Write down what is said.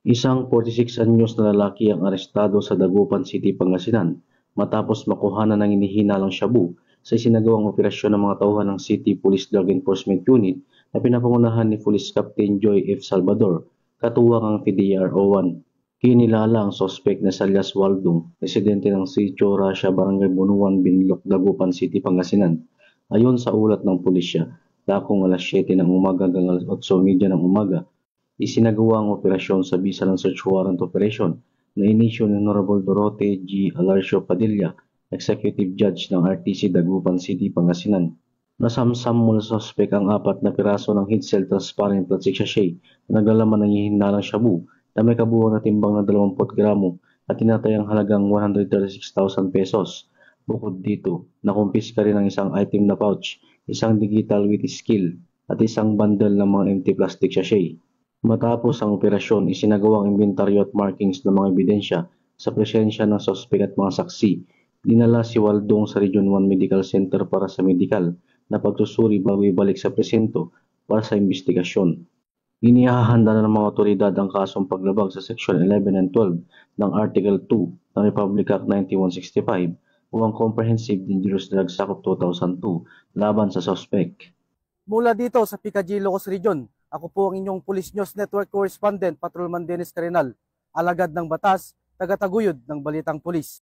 Isang 46 anyos na lalaki ang arestado sa Dagupan City, Pangasinan matapos makuhanan ng hinihinalang shabu sa isinagawang operasyon ng mga tauhan ng City Police Drug Enforcement Unit na pinapangunahan ni Police Captain Joy F. Salvador, katuwang ang PDRO-1. Kinilala ang sospek na Salias Waldong, residente ng Sitio Rasha, Barangay Bunuan, Binloc, Dagupan City, Pangasinan. Ayon sa ulat ng pulisya, dakong alas 7 ng umaga hanggang alas 8:30 ng umaga, isinagawa ang operasyon sa bisa ng search warrant operation na inisyu ni Honorable Dorote G. Alarcio Padilla, Executive Judge ng RTC Dagupan City, Pangasinan. Nasamsam mula sa suspek ang 4 na piraso ng heat cell transparent plastic sachet na naglalaman ng hihinalang shabu na may kabuuan na timbang na 20 gramo at tinatayang halagang 136,000 pesos. Bukod dito, nakumpiska rin ang isang item na pouch, isang digital with skill at isang bundle ng mga empty plastic sachet. Matapos ang operasyon, isinagawa ang inventaryo at markings ng mga ebidensya sa presensya ng sospek at mga saksi. Dinala si Waldong sa Region 1 Medical Center para sa medikal na pagsusuri bago ibalik sa presinto para sa investigasyon. Inihahanda na ng mga otoridad ang kasong paglabag sa Section 11 and 12 ng Article 2 ng Republic Act 9165 o ang Comprehensive Dangerous Drugs Act of 2002 laban sa sospek. Mula dito sa Picadillo, Ilocos Region, ako po ang inyong Police News Network Correspondent, Patrolman Dennis Carenal, alagad ng batas, tagataguyod ng Balitang Pulis.